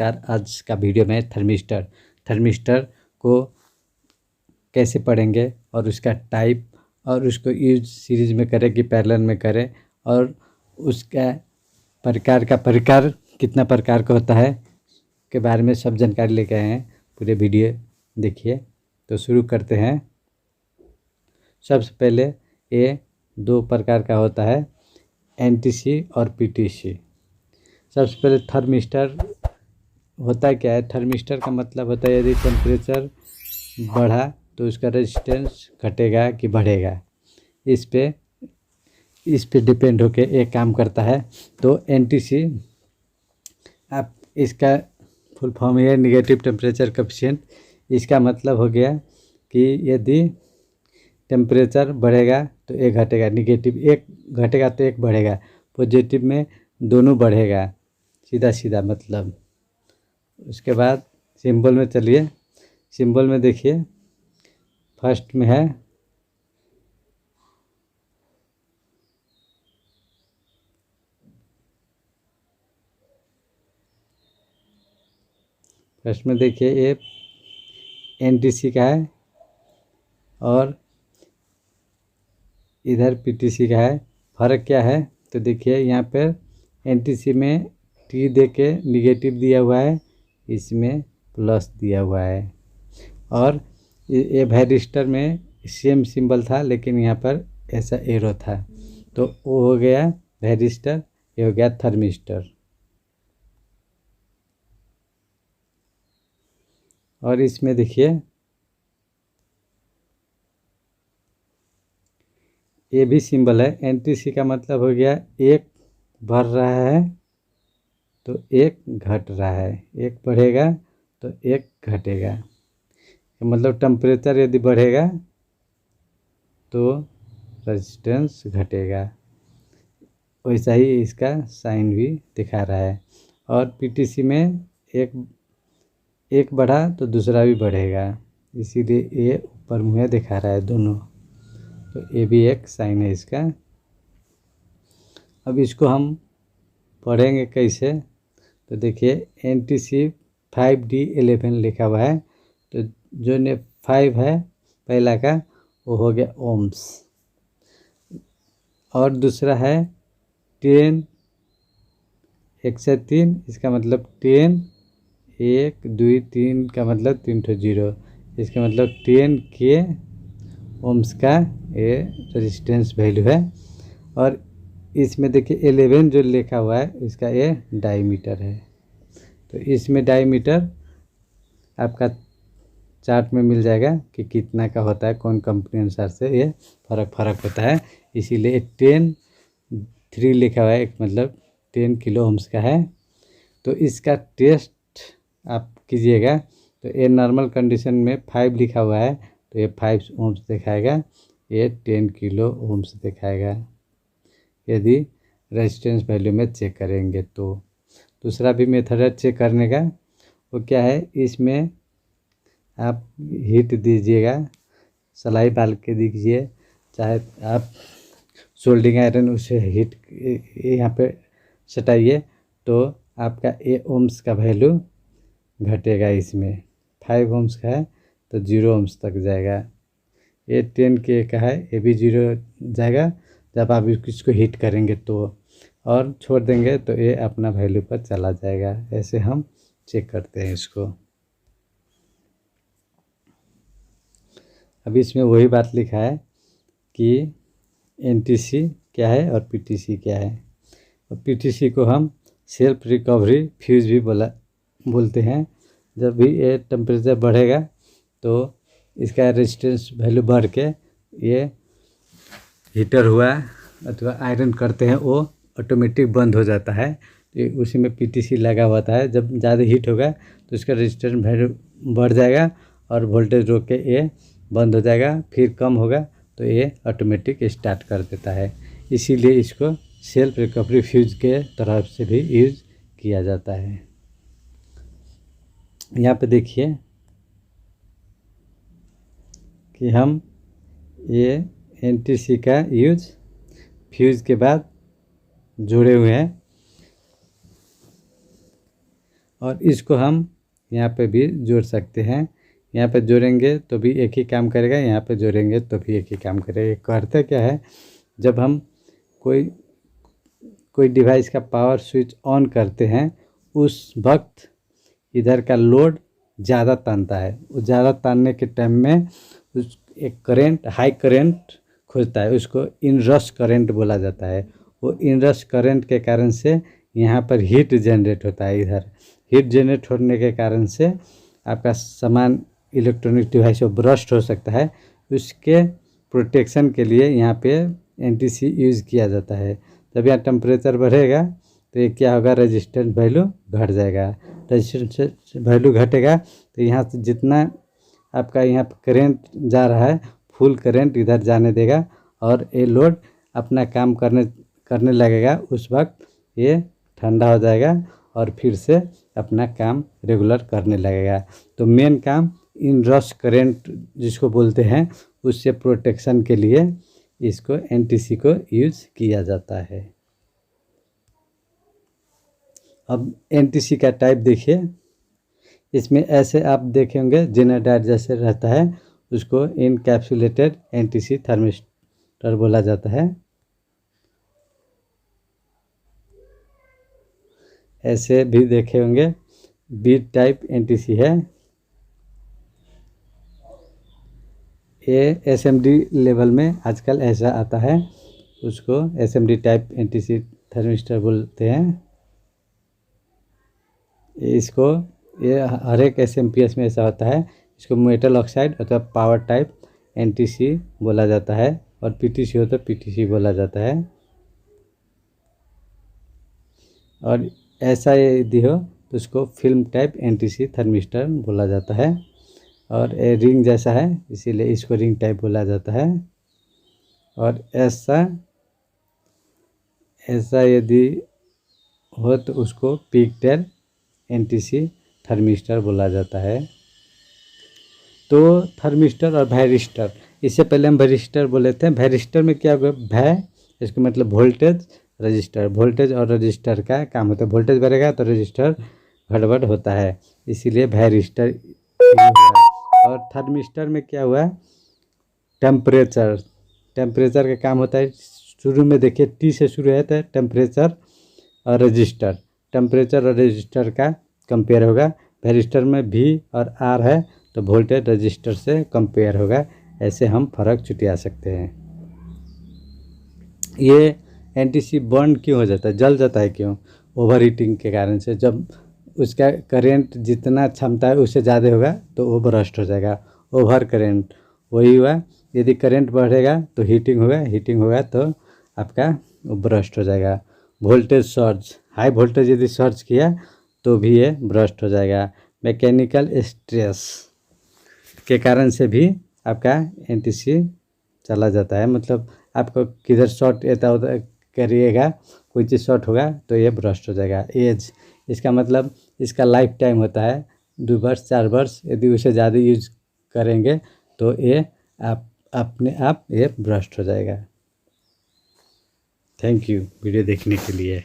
नमस्कार। आज का वीडियो में थर्मिस्टर को कैसे पढ़ेंगे और उसका टाइप और उसको यूज सीरीज में करें कि पैरेलल में करें और उसका प्रकार कितना प्रकार का होता है के बारे में सब जानकारी लेके आए हैं। पूरे वीडियो देखिए। तो शुरू करते हैं। सबसे पहले ये दो प्रकार का होता है, एनटीसी और पीटीसी। सबसे पहले थर्मिस्टर होता क्या है? थर्मिस्टर का मतलब होता है यदि टेम्परेचर बढ़ा तो उसका रेजिस्टेंस घटेगा कि बढ़ेगा, इस पे डिपेंड होके एक काम करता है। तो एनटीसी आप इसका फुल फॉर्म है नेगेटिव टेम्परेचर कोएफिशिएंट। इसका मतलब हो गया कि यदि टेम्परेचर बढ़ेगा तो एक घटेगा, निगेटिव एक घटेगा तो एक बढ़ेगा, पॉजिटिव में दोनों बढ़ेगा, सीधा सीधा मतलब। उसके बाद सिंबल में चलिए। सिंबल में देखिए, फर्स्ट में है देखिए ये एनटीसी का है और इधर पीटीसी का है। फ़र्क क्या है? तो देखिए यहाँ पर एनटीसी में टी दे के निगेटिव दिया हुआ है, इसमें प्लस दिया हुआ है। और ये वायरिस्टर में सेम सिंबल था लेकिन यहाँ पर ऐसा एरो था, तो वो हो गया वायरिस्टर, ये हो गया थर्मिस्टर। और इसमें देखिए ये भी सिंबल है। एनटीसी का मतलब हो गया एक बढ़ रहा है तो एक घट रहा है, एक बढ़ेगा तो एक घटेगा। मतलब टेम्परेचर यदि बढ़ेगा तो रेजिस्टेंस घटेगा, वैसा ही इसका साइन भी दिखा रहा है। और पीटीसी में एक बढ़ा तो दूसरा भी बढ़ेगा, इसीलिए ये ऊपर मुँह दिखा रहा है दोनों। तो ये भी एक साइन है इसका। अब इसको हम पढ़ेंगे कैसे? तो देखिए एनटीसी 5D11 लिखा हुआ है, तो जो ने 5 है पहला का वो हो गया ओम्स, और दूसरा है 10 1 से 3, इसका मतलब 10 1 2 3 का मतलब 3 ठो जीरो, इसका मतलब 10 के ओम्स का ये रेजिस्टेंस वैल्यू है। और इसमें देखिए 11 जो लिखा हुआ है इसका ये डायमीटर है। तो इसमें डायमीटर आपका चार्ट में मिल जाएगा कि कितना का होता है, कौन कंपनी अनुसार से ये फ़र्क होता है। इसीलिए 10 3 लिखा हुआ है, एक मतलब 10 किलो ओम्स का है। तो इसका टेस्ट आप कीजिएगा, तो ये नॉर्मल कंडीशन में 5 लिखा हुआ है तो ये 5 ओम्स दिखाएगा, ये 10 किलो ओम्स दिखाएगा यदि रेजिस्टेंस वैल्यू में चेक करेंगे। तो दूसरा भी मेथड है चेक करने का, वो क्या है? इसमें आप हीट दीजिएगा, सलाई डाल के दीजिए, चाहे आप सोल्डिंग आयरन उसे हीट यहाँ पे सटाइए, तो आपका ए ओम्स का वैल्यू घटेगा। इसमें 5 ओम्स का है तो 0 ओम्स तक जाएगा। ये 10 के का है, ये भी 0 जाएगा जब आप इसको हीट करेंगे तो, और छोड़ देंगे तो ये अपना वैल्यू पर चला जाएगा। ऐसे हम चेक करते हैं इसको। अभी इसमें वही बात लिखा है कि एनटीसी क्या है और पीटीसी क्या है। और पीटीसी को हम सेल्फ रिकवरी फ्यूज भी बोलते हैं। जब भी ये टेम्परेचर बढ़ेगा तो इसका रेजिस्टेंस वैल्यू बढ़ के ये हीटर हुआ अथवा आयरन करते हैं वो ऑटोमेटिक बंद हो जाता है। तो उसी में पीटीसी लगा हुआ है, जब ज़्यादा हीट होगा तो इसका रेजिस्टेंस वैल्यू बढ़ जाएगा और वोल्टेज रोक के ये बंद हो जाएगा, फिर कम होगा तो ये ऑटोमेटिक स्टार्ट कर देता है। इसीलिए इसको सेल्फ रिकवरी फ्यूज के तरफ से भी यूज किया जाता है। यहाँ पे देखिए कि हम ये एनटीसी का यूज फ्यूज के बाद जुड़े हुए हैं। और इसको हम यहाँ पे भी जोड़ सकते हैं। यहाँ पे जोड़ेंगे तो भी एक ही काम करेगा, यहाँ पे जोड़ेंगे तो भी एक ही काम करेगा। करते क्या है, जब हम कोई डिवाइस का पावर स्विच ऑन करते हैं उस वक्त इधर का लोड ज़्यादा तानता है। वो ज़्यादा तानने के टाइम में उस एक करंट, हाई करंट खोजता है, उसको इनरश करंट बोला जाता है। वो इनरश करंट के कारण से यहाँ पर हीट जनरेट होता है। इधर हीट जनरेट होने के कारण से आपका सामान इलेक्ट्रॉनिक डिवाइस ब्रस्ट हो सकता है। उसके प्रोटेक्शन के लिए यहाँ पे एनटीसी यूज़ किया जाता है। जब यहाँ टेम्परेचर बढ़ेगा तो ये क्या होगा, रेजिस्टेंस वैल्यू घट जाएगा। रेजिस्टेंस वैल्यू घटेगा तो यहाँ से जितना आपका यहाँ करंट जा रहा है फुल करंट इधर जाने देगा और ये लोड अपना काम करने लगेगा। उस वक्त ये ठंडा हो जाएगा और फिर से अपना काम रेगुलर करने लगेगा। तो मेन काम इनरश करंट जिसको बोलते हैं उससे प्रोटेक्शन के लिए इसको एनटीसी को यूज़ किया जाता है। अब एनटीसी का टाइप देखिए, इसमें ऐसे आप देखेंगे जेनरेटर जैसे रहता है, उसको इनकैप्सुलेटेड एनटीसी थर्मिस्टर बोला जाता है। ऐसे भी देखे होंगे बी टाइप एनटीसी है। ये एसएमडी लेवल में आजकल ऐसा आता है, उसको एसएमडी टाइप एनटीसी थर्मिस्टर बोलते हैं। इसको ये हर एक एसएमपीएस में ऐसा होता है। इसको मेटल ऑक्साइड अथवा पावर टाइप एनटीसी बोला जाता है और पीटीसी हो तो पीटीसी बोला जाता है। और ऐसा यदि हो तो उसको फिल्म टाइप एनटीसी थर्मिस्टर बोला जाता है। और ये रिंग जैसा है इसीलिए इसको रिंग टाइप बोला जाता है। और ऐसा यदि हो तो उसको पिगटेल एनटीसी थर्मिस्टर बोला जाता है। तो थर्मिस्टर और वायरिस्टर, इससे पहले हम वायरिस्टर बोले थे। वायरिस्टर में क्या होगा, भय इसका मतलब वोल्टेज, रजिस्टर, वोल्टेज और रजिस्टर का काम होता है। वोल्टेज बढ़ेगा तो रजिस्टर गड़बड़ होता है, इसीलिए वायरिस्टर। और थर्मिस्टर में क्या हुआ, टेम्परेचर, टेम्परेचर का काम होता है। शुरू में देखिए टी से शुरू है तो टेम्परेचर और रजिस्टर, टेम्परेचर और रजिस्टर का कंपेयर होगा। वायरिस्टर में भी और आर है तो वोल्टेज रजिस्टर से कंपेयर होगा। ऐसे हम फर्क छुटिया सकते हैं। ये एनटीसी बर्न क्यों हो जाता है, जल जाता है क्यों, ओवर हीटिंग के कारण से। जब उसका करंट जितना क्षमता है उससे ज़्यादा होगा तो वो बर्स्ट हो जाएगा, ओवर करंट। वही हुआ, यदि करंट बढ़ेगा तो हीटिंग होगा, हीटिंग होगा तो आपका वो बर्स्ट हो जाएगा। वोल्टेज सर्ज, हाई वोल्टेज यदि सर्ज किया तो भी ये बर्स्ट हो जाएगा। मैकेनिकल स्ट्रेस के कारण से भी आपका एनटीसी चला जाता है। मतलब आपको किधर शॉर्ट ऐसा उधर करिएगा, कोई चीज़ शॉर्ट होगा तो ये बर्स्ट हो जाएगा। एज, इसका मतलब इसका लाइफ टाइम होता है 2 वर्ष 4 वर्ष। यदि उसे ज़्यादा यूज करेंगे तो ये अपने आप ये बर्स्ट हो जाएगा। थैंक यू वीडियो देखने के लिए।